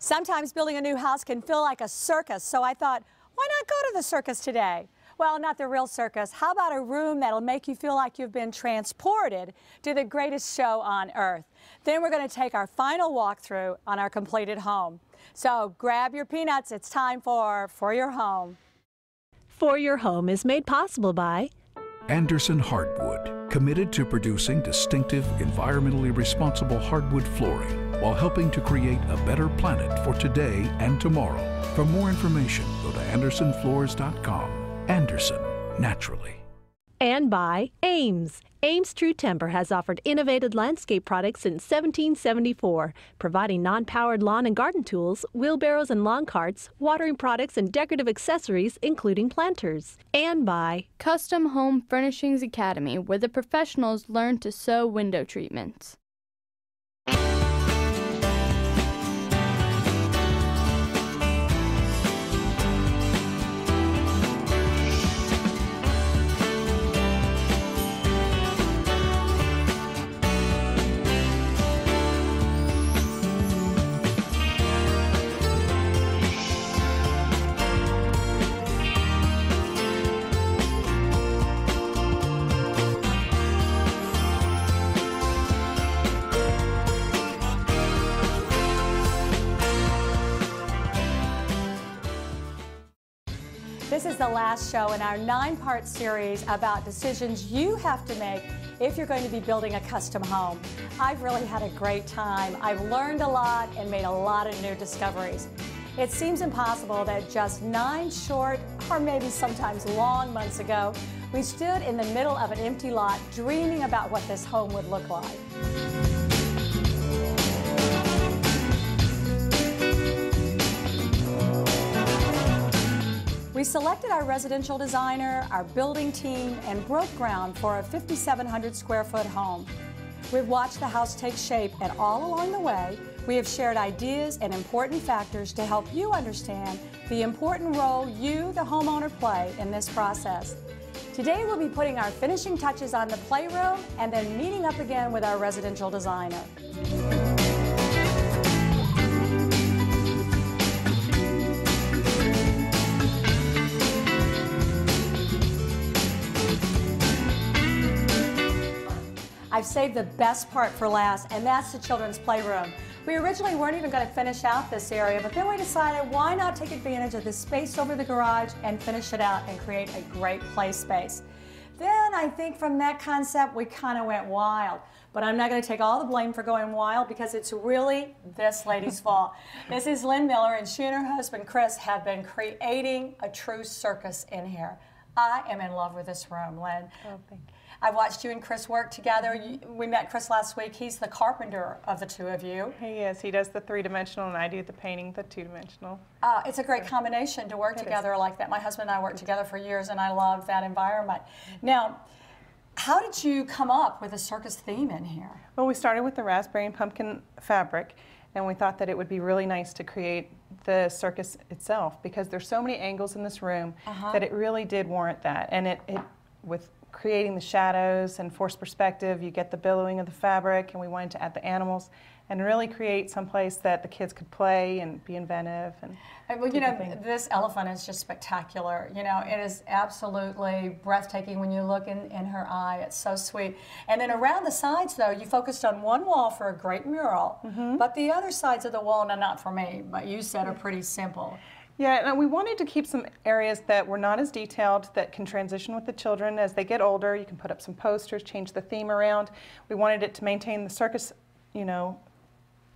Sometimes building a new house can feel like a circus, so I thought, why not go to the circus today? Well, not the real circus. How about a room that'll make you feel like you've been transported to the greatest show on earth? Then we're going to take our final walkthrough on our completed home. So grab your peanuts. It's time for Your Home. For Your Home is made possible by Andersen Hardwood, committed to producing distinctive, environmentally responsible hardwood flooring while helping to create a better planet for today and tomorrow. For more information, go to andersenfloors.com. Andersen, naturally. And by Ames. Ames True Timber has offered innovative landscape products since 1774, providing non-powered lawn and garden tools, wheelbarrows and lawn carts, watering products and decorative accessories, including planters. And by Custom Home Furnishings Academy, where the professionals learn to sew window treatments. This is the last show in our 9-part series about decisions you have to make if you're going to be building a custom home. I've really had a great time. I've learned a lot and made a lot of new discoveries. It seems impossible that just 9 short, or maybe sometimes long months ago, we stood in the middle of an empty lot dreaming about what this home would look like. We selected our residential designer, our building team, and broke ground for a 5,700 square foot home. We've watched the house take shape, and all along the way, we have shared ideas and important factors to help you understand the important role you, the homeowner, play in this process. Today, we'll be putting our finishing touches on the playroom and then meeting up again with our residential designer. I've saved the best part for last, and that's the children's playroom. We originally weren't even going to finish out this area, but then we decided why not take advantage of the space over the garage and finish it out and create a great play space. Then I think from that concept we kind of went wild. But I'm not going to take all the blame for going wild because it's really this lady's fault. This is Lynne Miller, and she and her husband Chris have been creating a true circus in here. I am in love with this room, Lynne. Oh, thank you. I've watched you and Chris work together. We met Chris last week. He's the carpenter of the two of you. He is. He does the 3-dimensional and I do the painting, the 2-dimensional. It's a great combination to work together like that. My husband and I worked together for years and I loved that environment. Now, how did you come up with a circus theme in here? Well, we started with the raspberry and pumpkin fabric, and we thought that it would be really nice to create the circus itself because there's so many angles in this room that it really did warrant that. And it with creating the shadows and forced perspective, you get the billowing of the fabric, and we wanted to add the animals and really create some place that the kids could play and be inventive. And well, you know, this elephant is just spectacular. You know, it is absolutely breathtaking when you look in her eye. It's so sweet. And then around the sides, though, you focused on one wall for a great mural, but the other sides of the wall, now not for me, but you said are pretty simple. Yeah, and we wanted to keep some areas that were not as detailed, that can transition with the children as they get older. You can put up some posters, change the theme around. We wanted it to maintain the circus, you know,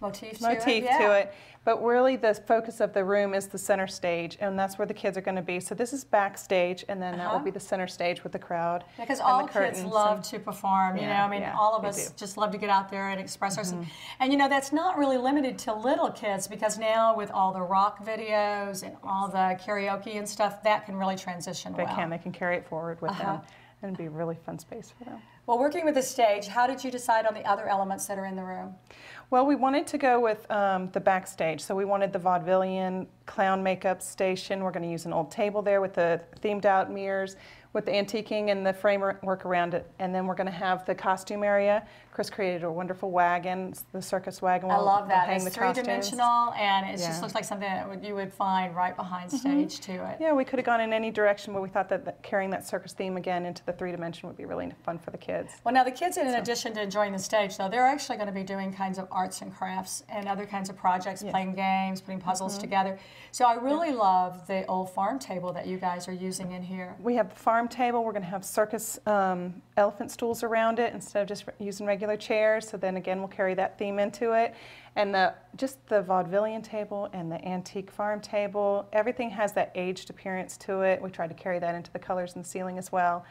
motif to it. But really the focus of the room is the center stage, and that's where the kids are going to be. So this is backstage, and then that will be the center stage with the crowd. Because all kids love to perform, you know, I mean, all of us just love to get out there and express ourselves. And you know, that's not really limited to little kids, because now with all the rock videos and all the karaoke and stuff, that can really transition well. They can carry it forward with them, and it'd be a really fun space for them. Well, working with the stage, how did you decide on the other elements that are in the room? Well, we wanted to go with the backstage, so we wanted the vaudevillian clown makeup station. We're going to use an old table there with the themed out mirrors, with the antiquing and the framework around it. And then we're going to have the costume area Chris created a wonderful wagon, the circus wagon. I love that. Hang It's the costumes. three-dimensional, and it Yeah. just looks like something that you would find right behind stage to it. Yeah, we could have gone in any direction, but we thought that carrying that circus theme again into the three-dimension would be really fun for the kids. Well, now the kids, in addition to enjoying the stage, though, they're actually going to be doing kinds of arts and crafts and other kinds of projects, playing games, putting puzzles together. So I really love the old farm table that you guys are using in here. We have the farm table. We're going to have circus elephant stools around it instead of just using regular chairs. So then again, we'll carry that theme into it. And just the vaudevillian table and the antique farm table, everything has that aged appearance to it. We tried to carry that into the colors in the ceiling as well,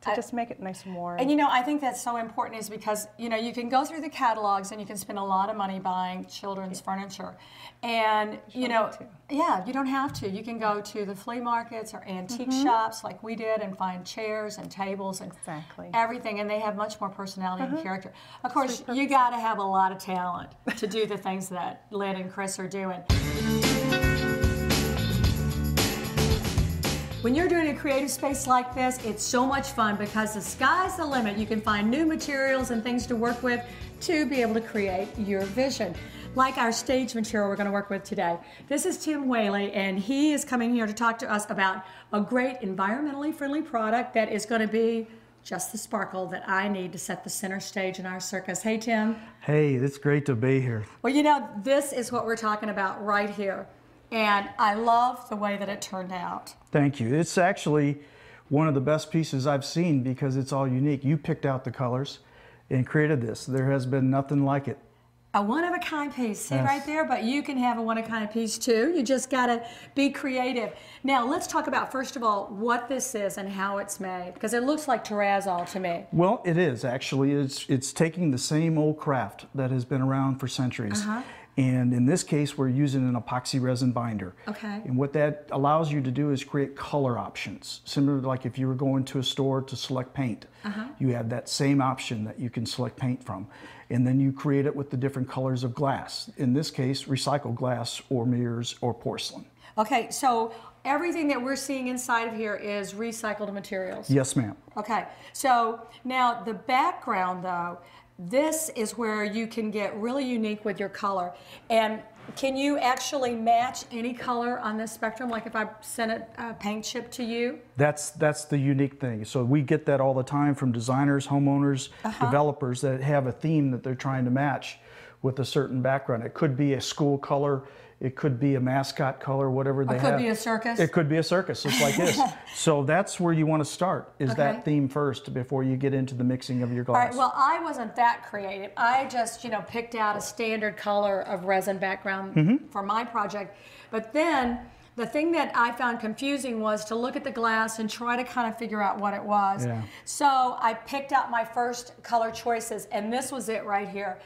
to just make it nice and warm. And you know, I think that's so important is because, you know, you can go through the catalogs and you can spend a lot of money buying children's furniture. And, you know, yeah, you don't have to. You can go to the flea markets or antique shops like we did and find chairs and tables and everything. And they have much more personality and character. Of course, you got to have a lot of talent to do the things that Lynne and Chris are doing. When you're doing a creative space like this, it's so much fun because the sky's the limit. You can find new materials and things to work with to be able to create your vision. Like our stage material we're going to work with today. This is Tim Whaley, and he is coming here to talk to us about a great environmentally friendly product that is going to be just the sparkle that I need to set the center stage in our circus. Hey, Tim. Hey, it's great to be here. Well, you know, this is what we're talking about right here. And I love the way that it turned out. Thank you. It's actually one of the best pieces I've seen because it's all unique. You picked out the colors and created this. There has been nothing like it. A one-of-a-kind piece, see right there? But you can have a one-of-a-kind piece too. You just gotta be creative. Now, let's talk about, first of all, what this is and how it's made, because it looks like terrazzo to me. Well, it is actually. It's taking the same old craft that has been around for centuries. And in this case, we're using an epoxy resin binder. Okay. And what that allows you to do is create color options. Similar to like if you were going to a store to select paint, you have that same option that you can select paint from. And then you create it with the different colors of glass. In this case, recycled glass or mirrors or porcelain. Okay, so everything that we're seeing inside of here is recycled materials. Yes, ma'am. Okay, so now the background though, this is where you can get really unique with your color. And can you actually match any color on this spectrum? Like if I sent a paint chip to you? That's the unique thing. So we get that all the time from designers, homeowners, developers that have a theme that they're trying to match with a certain background. It could be a school color. It could be a mascot color, whatever they have. It could be a circus. It could be a circus, just like this. So that's where you want to start, is that theme first before you get into the mixing of your glass. All right, well, I wasn't that creative. I just, you know, picked out a standard color of resin background for my project. But then the thing that I found confusing was to look at the glass and try to kind of figure out what it was. Yeah. So I picked out my first color choices, and this was it right here.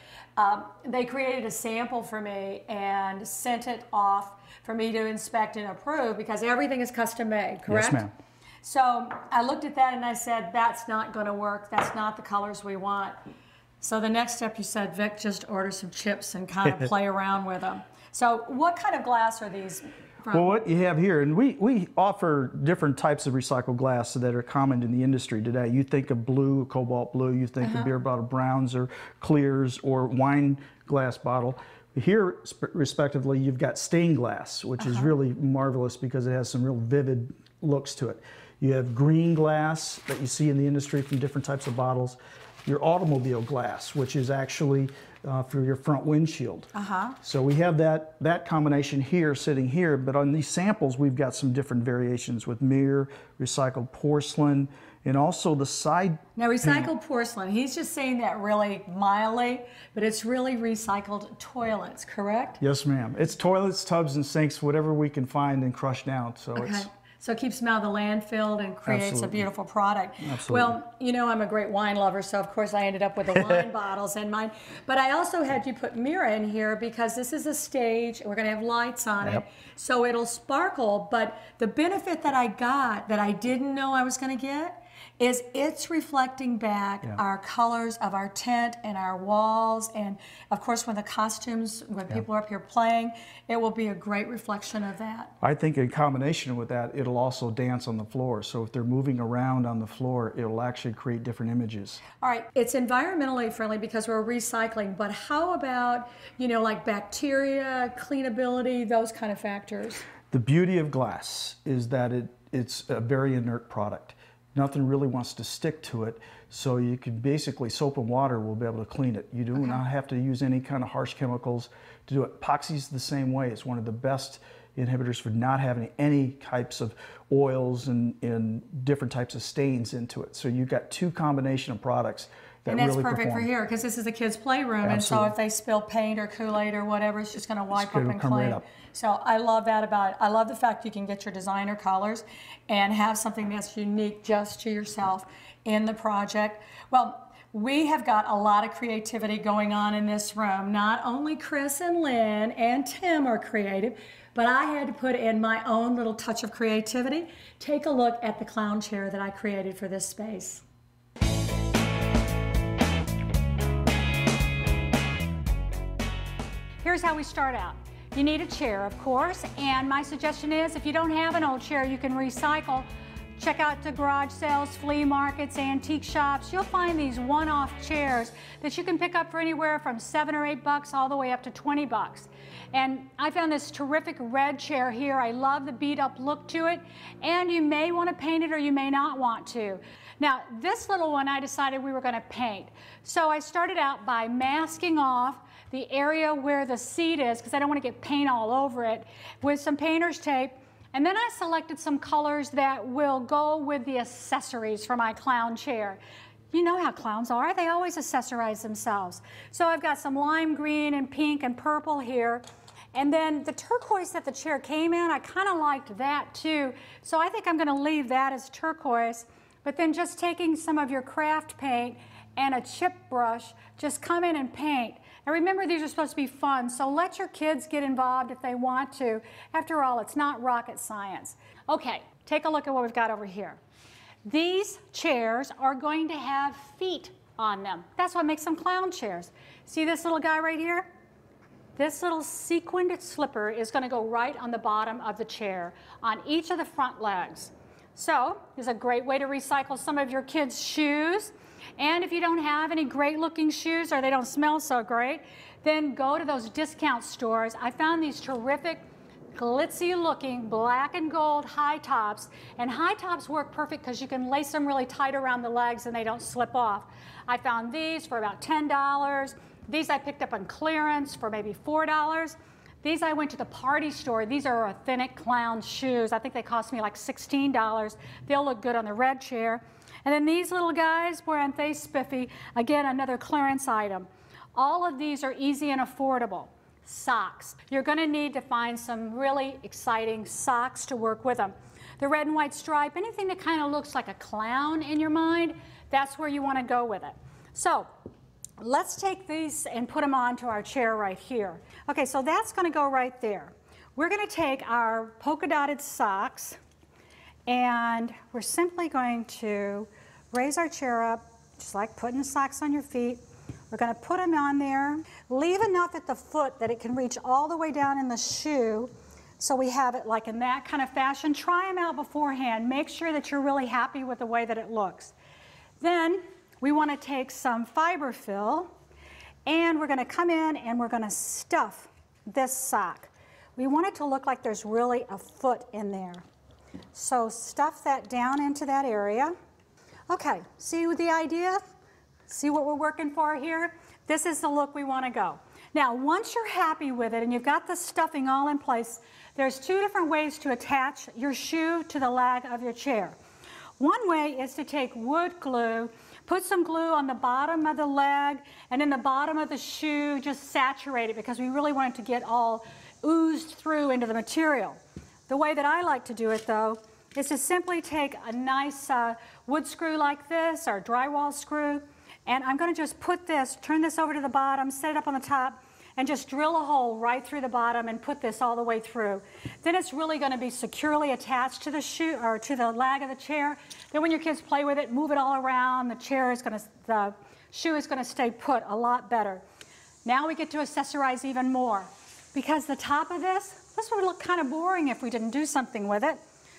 They created a sample for me and sent it off for me to inspect and approve because everything is custom made, correct? Yes, ma'am. So I looked at that and I said, that's not going to work. That's not the colors we want. So the next step you said, Vic, just order some chips and kind of play around with them. So what kind of glass are these from? Well, what you have here, and we offer different types of recycled glass that are common in the industry today. You think of blue, cobalt blue, you think of beer bottle browns or clears or wine glass bottle. Here, respectively, you've got stained glass, which is really marvelous because it has some real vivid looks to it. You have green glass that you see in the industry from different types of bottles. Your automobile glass, which is actually for your front windshield. So we have that combination here, sitting here, but on these samples we've got some different variations with mirror, recycled porcelain, and also the side. Now recycled porcelain, he's just saying that really mildly, but it's really recycled toilets, correct? Yes, ma'am. It's toilets, tubs, and sinks, whatever we can find and crush down. So it's. So it keeps them out of the landfill and creates a beautiful product. Absolutely. Well, you know, I'm a great wine lover, so of course I ended up with the wine bottles in mine. But I also had you put mirror in here because this is a stage and we're going to have lights on it. So it'll sparkle. But the benefit that I got that I didn't know I was going to get is it's reflecting back our colors of our tent and our walls, and of course when the costumes, when people are up here playing, it will be a great reflection of that. I think in combination with that, it'll also dance on the floor. So if they're moving around on the floor, it'll actually create different images. All right, it's environmentally friendly because we're recycling, but how about, you know, like bacteria, cleanability, those kind of factors? The beauty of glass is that it's a very inert product. Nothing really wants to stick to it, so you can basically, soap and water will be able to clean it. You do not have to use any kind of harsh chemicals to do it. Epoxy's the same way. It's one of the best inhibitors for not having any types of oils and different types of stains into it. So you've got two combination of products that and that's really perfect perform. for here because this is a kid's playroom. Absolutely. And so if they spill paint or Kool-Aid or whatever, it's just going to wipe up and come clean. right up. So I love that about it. I love the fact you can get your designer colors and have something that's unique just to yourself in the project. Well, we have got a lot of creativity going on in this room. Not only Chris and Lynn and Tim are creative, but I had to put in my own little touch of creativity. Take a look at the clown chair that I created for this space. Here's how we start out. You need a chair, of course, and my suggestion is if you don't have an old chair you can recycle. Check out the garage sales, flea markets, antique shops. You'll find these one-off chairs that you can pick up for anywhere from $7 or $8 all the way up to $20. And I found this terrific red chair here. I love the beat-up look to it, and you may want to paint it or you may not want to. Now, this little one I decided we were going to paint. So I started out by masking off the area where the seat is, because I don't want to get paint all over it, with some painter's tape. And then I selected some colors that will go with the accessories for my clown chair. You know how clowns are, they always accessorize themselves. So I've got some lime green and pink and purple here. And then the turquoise that the chair came in, I kind of liked that too. So I think I'm going to leave that as turquoise. But then just taking some of your craft paint and a chip brush, just come in and paint. And remember, these are supposed to be fun, so let your kids get involved if they want to. After all, it's not rocket science. Okay, take a look at what we've got over here. These chairs are going to have feet on them. That's what makes them clown chairs. See this little guy right here? This little sequined slipper is going to go right on the bottom of the chair, on each of the front legs. So, it's a great way to recycle some of your kids' shoes. And if you don't have any great looking shoes or they don't smell so great, then go to those discount stores. I found these terrific glitzy looking black and gold high tops, and high tops work perfect because you can lace them really tight around the legs and they don't slip off. I found these for about $10. These I picked up on clearance for maybe $4. These I went to the party store. These are authentic clown shoes. I think they cost me like $16. They'll look good on the red chair. And then these little guys, boy, aren't they spiffy? Again, another clearance item. All of these are easy and affordable. Socks. You're going to need to find some really exciting socks to work with them. The red and white stripe, anything that kind of looks like a clown in your mind, that's where you want to go with it. So let's take these and put them onto our chair right here. Okay, so that's going to go right there. We're going to take our polka dotted socks and we're simply going to raise our chair up, just like putting the socks on your feet. We're going to put them on there. Leave enough at the foot that it can reach all the way down in the shoe, so we have it like in that kind of fashion. Try them out beforehand. Make sure that you're really happy with the way that it looks. Then we want to take some fiber fill, and we're going to come in and we're going to stuff this sock. We want it to look like there's really a foot in there. So stuff that down into that area. Okay, see the idea? See what we're working for here? This is the look we want to go. Now, once you're happy with it and you've got the stuffing all in place, there's two different ways to attach your shoe to the leg of your chair. One way is to take wood glue, put some glue on the bottom of the leg and in the bottom of the shoe, just saturate it because we really want it to get all oozed through into the material. The way that I like to do it, though, is to simply take a nice wood screw like this or drywall screw, and I'm going to just put this, turn this over to the bottom, set it up on the top, and just drill a hole right through the bottom and put this all the way through. Then it's really going to be securely attached to the shoe or to the lag of the chair. Then when your kids play with it, move it all around, the shoe is going to stay put a lot better. Now we get to accessorize even more, because the top of this would look kind of boring if we didn't do something with it.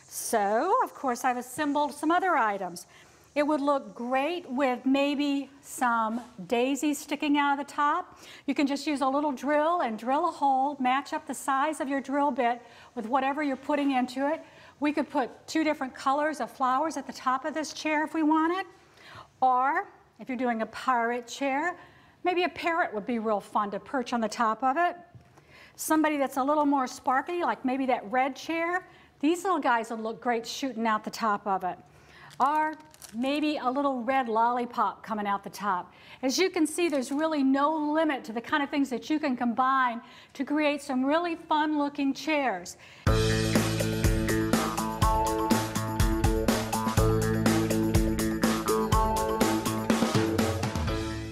So, of course, I've assembled some other items. It would look great with maybe some daisies sticking out of the top. You can just use a little drill and drill a hole, match up the size of your drill bit with whatever you're putting into it. We could put 2 different colors of flowers at the top of this chair if we wanted. Or, if you're doing a pirate chair, maybe a parrot would be real fun to perch on the top of it. Somebody that's a little more sparkly, like maybe that red chair, these little guys would look great shooting out the top of it. Or maybe a little red lollipop coming out the top. As you can see, there's really no limit to the kind of things that you can combine to create some really fun looking chairs.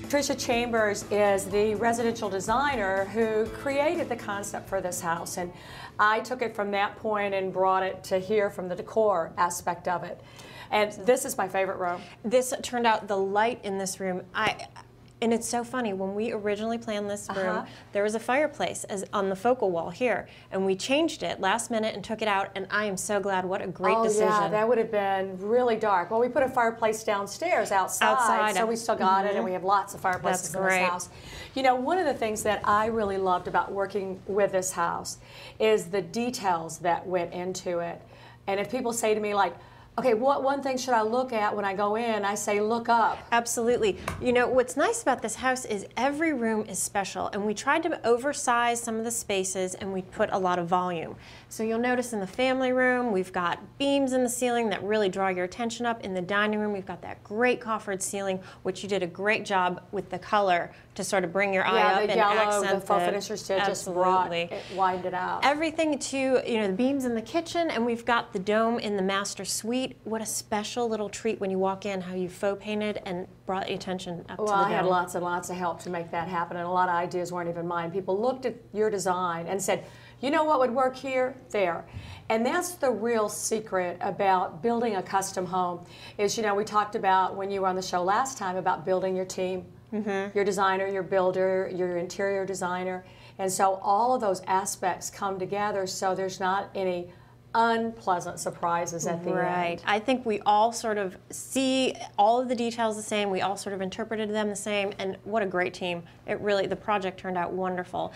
Trish Chambers is the residential designer who created the concept for this house, and I took it from that point and brought it to here from the decor aspect of it. And this is my favorite room. This turned out, the light in this room, and it's so funny, when we originally planned this room, there was a fireplace on the focal wall here, and we changed it last minute and took it out, and I am so glad. What a great decision. Yeah, that would have been really dark. Well, we put a fireplace downstairs outside, so we still got it, and we have lots of fireplaces in this house. You know, one of the things that I really loved about working with this house is the details that went into it. And if people say to me, like, okay, what one thing should I look at when I go in? I say, look up. Absolutely. You know, what's nice about this house is every room is special, and we tried to oversize some of the spaces, and we put a lot of volume. So you'll notice in the family room, we've got beams in the ceiling that really draw your attention up. In the dining room, we've got that great coffered ceiling, which you did a great job with the color to sort of bring your eye up and accent the faux finishers did just brought it, widened it out. Everything to, you know, the beams in the kitchen, and we've got the dome in the master suite. What a special little treat when you walk in, how you faux painted and brought attention up to the dome. Well, I had lots and lots of help to make that happen, and a lot of ideas weren't even mine. People looked at your design and said, you know what would work here? There. And that's the real secret about building a custom home is, you know, we talked about when you were on the show last time about building your team, your designer, your builder, your interior designer. And so all of those aspects come together so there's not any unpleasant surprises at the end. Right. I think we all sort of see all of the details the same. We all sort of interpreted them the same, and what a great team. It really, the project turned out wonderful.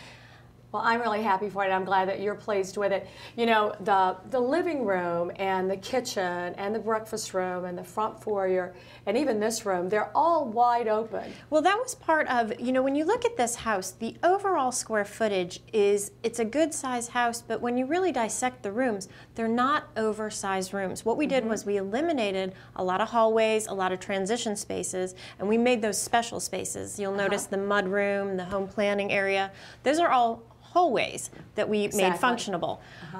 Well, I'm really happy for it. I'm glad that you're pleased with it. You know, the living room and the kitchen and the breakfast room and the front foyer and even this room, they're all wide open. Well, that was part of, you know, when you look at this house, the overall square footage is, it's a good size house, but when you really dissect the rooms, they're not oversized rooms. What we did was we eliminated a lot of hallways, a lot of transition spaces, and we made those special spaces. You'll notice the mud room, the home planning area. Those are all hallways that we made functionable.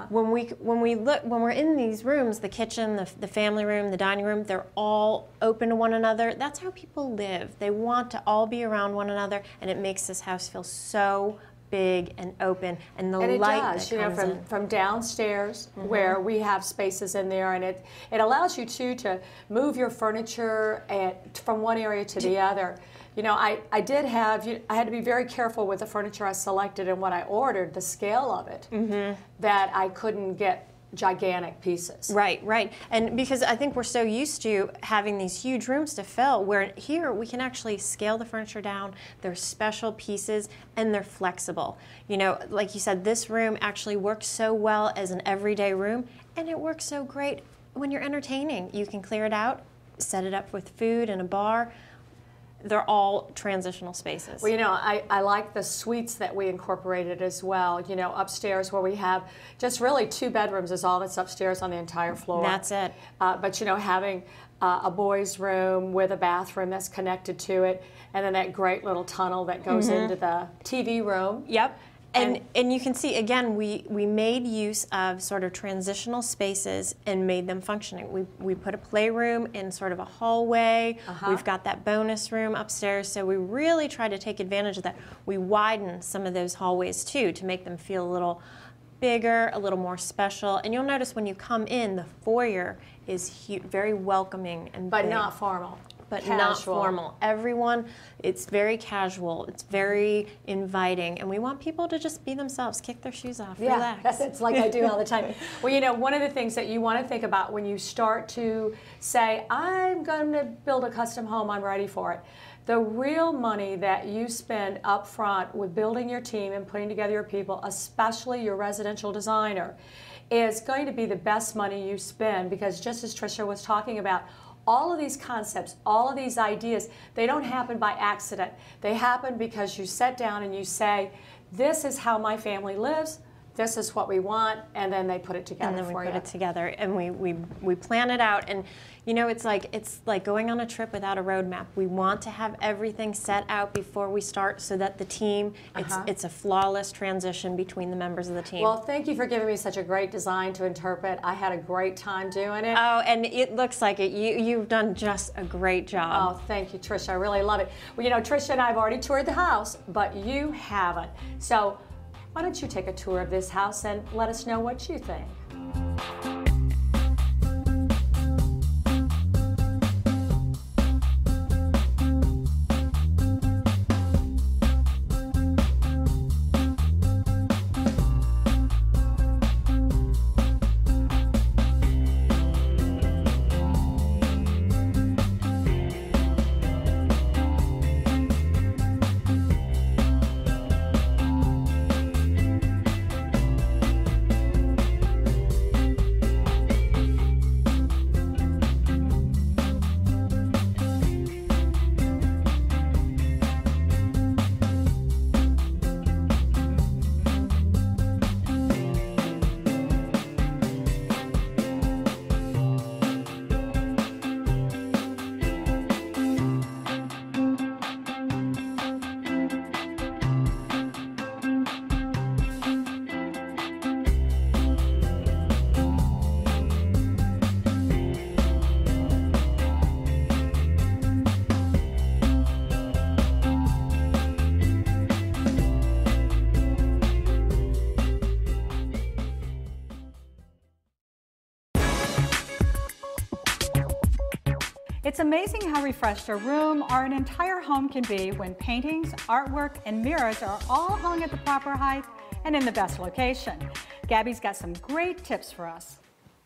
When we're in these rooms, the kitchen, the family room, the dining room, they're all open to one another. That's how people live. They want to all be around one another, and it makes this house feel so big and open, and the light does, you know, from downstairs where we have spaces in there, and it allows you to move your furniture from one area to the other. You know, I had to be very careful with the furniture I selected and what I ordered, the scale of it, that I couldn't get gigantic pieces. Right, right. And because I think we're so used to having these huge rooms to fill, where here we can actually scale the furniture down. They're special pieces and they're flexible. You know, like you said, this room actually works so well as an everyday room, and it works so great when you're entertaining. You can clear it out, set it up with food and a bar. They're all transitional spaces. Well, you know, I like the suites that we incorporated as well. You know, upstairs where we have just really 2 bedrooms is all that's upstairs on the entire floor. That's it. But, you know, having a boys' room with a bathroom that's connected to it, and then that great little tunnel that goes into the TV room. Yep. And you can see, again, we made use of sort of transitional spaces and made them functioning. We put a playroom in sort of a hallway. We've got that bonus room upstairs, so we really try to take advantage of that. We widen some of those hallways too to make them feel a little bigger, a little more special. And you'll notice when you come in, the foyer is very welcoming and but big. not formal. But casual. not formal. Everyone, it's very casual, it's very inviting, and we want people to just be themselves, kick their shoes off, relax. It's like I do all the time. Well, you know, one of the things that you want to think about when you start to say, I'm going to build a custom home, I'm ready for it. The real money that you spend up front with building your team and putting together your people, especially your residential designer, is going to be the best money you spend, because just as Tricia was talking about, all of these concepts, all of these ideas, they don't happen by accident. They happen because you sit down and you say, this is how my family lives, this is what we want, and then they put it together for you. And then we put it together, and we plan it out. And you know, it's like going on a trip without a roadmap. We want to have everything set out before we start, so that the team, it's a flawless transition between the members of the team. Well, thank you for giving me such a great design to interpret. I had a great time doing it. Oh, and it looks like it. You've done just a great job. Oh, thank you, Tricia. I really love it. Well, you know, Tricia and I have already toured the house, but you haven't. So why don't you take a tour of this house and let us know what you think. It's amazing how refreshed a room or an entire home can be when paintings, artwork, and mirrors are all hung at the proper height and in the best location. Gabby's got some great tips for us.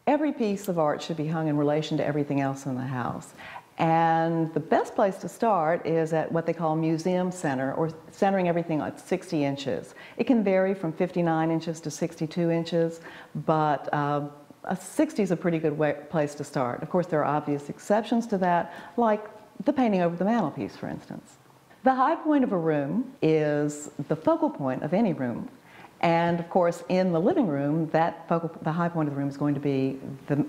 Every piece of art should be hung in relation to everything else in the house. And the best place to start is at what they call museum center, or centering everything at 60 inches. It can vary from 59 inches to 62 inches, but a 60 is a pretty good place to start. Of course, there are obvious exceptions to that, like the painting over the mantelpiece, for instance. The high point of a room is the focal point of any room. And of course, in the living room, the high point of the room is going to be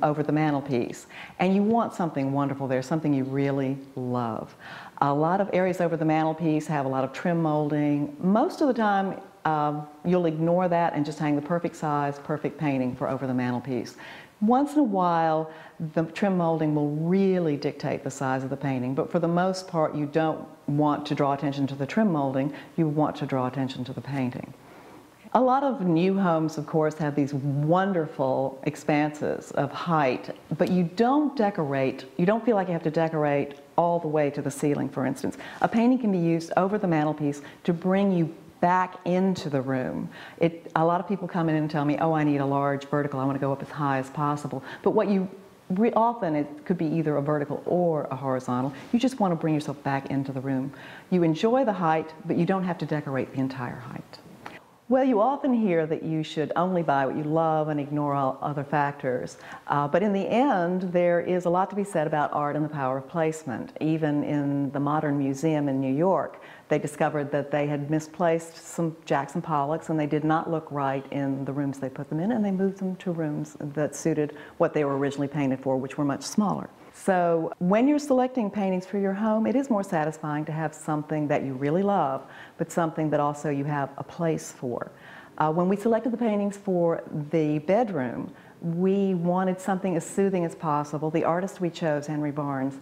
over the mantelpiece. And you want something wonderful there, something you really love. A lot of areas over the mantelpiece have a lot of trim molding. Most of the time, you'll ignore that and just hang the perfect size, perfect painting for over the mantelpiece. Once in a while, the trim molding will really dictate the size of the painting, but for the most part, you don't want to draw attention to the trim molding, you want to draw attention to the painting. A lot of new homes, of course, have these wonderful expanses of height, but you don't decorate, you don't feel like you have to decorate all the way to the ceiling, for instance. A painting can be used over the mantelpiece to bring you back into the room. A lot of people come in and tell me, oh, I need a large vertical, I want to go up as high as possible. But what you often, it could be either a vertical or a horizontal. You just want to bring yourself back into the room. You enjoy the height, but you don't have to decorate the entire height. Well, you often hear that you should only buy what you love and ignore all other factors. But in the end, there is a lot to be said about art and the power of placement. Even in the Modern Museum in New York, They discovered that they had misplaced some Jackson Pollocks and they did not look right in the rooms they put them in, and they moved them to rooms that suited what they were originally painted for, which were much smaller. So when you're selecting paintings for your home, it is more satisfying to have something that you really love, but something that also you have a place for. When we selected the paintings for the bedroom, we wanted something as soothing as possible. The artist we chose, Henry Barnes,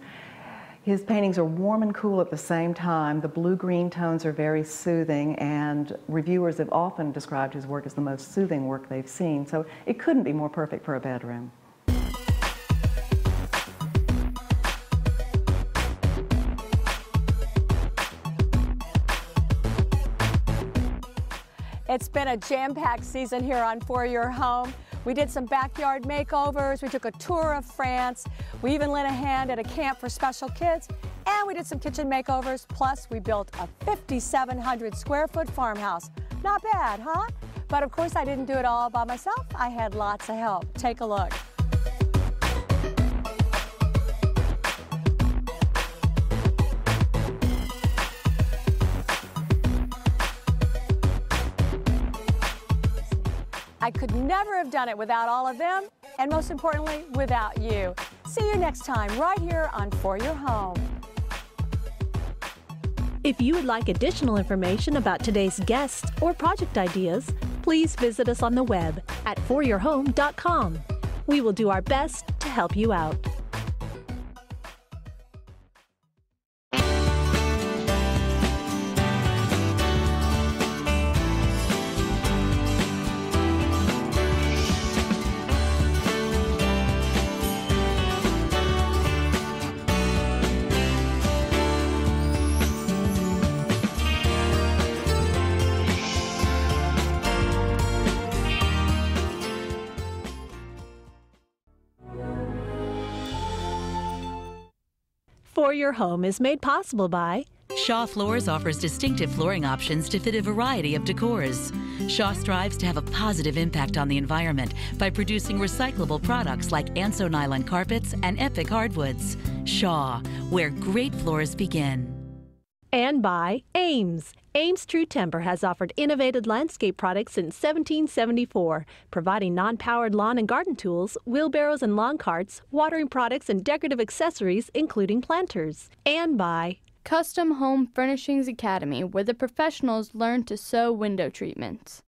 his paintings are warm and cool at the same time. The blue-green tones are very soothing, and reviewers have often described his work as the most soothing work they've seen. So it couldn't be more perfect for a bedroom. It's been a jam-packed season here on For Your Home. We did some backyard makeovers, we took a tour of France, we even lent a hand at a camp for special kids, and we did some kitchen makeovers, plus we built a 5,700 square foot farmhouse. Not bad, huh? But of course I didn't do it all by myself. I had lots of help. Take a look. I could never have done it without all of them, and most importantly, without you. See you next time right here on For Your Home. If you would like additional information about today's guests or project ideas, please visit us on the web at foryourhome.com. We will do our best to help you out. For Your Home is made possible by Shaw Floors offers distinctive flooring options to fit a variety of decors. Shaw strives to have a positive impact on the environment by producing recyclable products like Anso nylon carpets and Epic hardwoods. Shaw, where great floors begin. And by Ames. Ames True Timber has offered innovative landscape products since 1774, providing non-powered lawn and garden tools, wheelbarrows and lawn carts, watering products and decorative accessories, including planters. And by Custom Home Furnishings Academy, where the professionals learn to sew window treatments.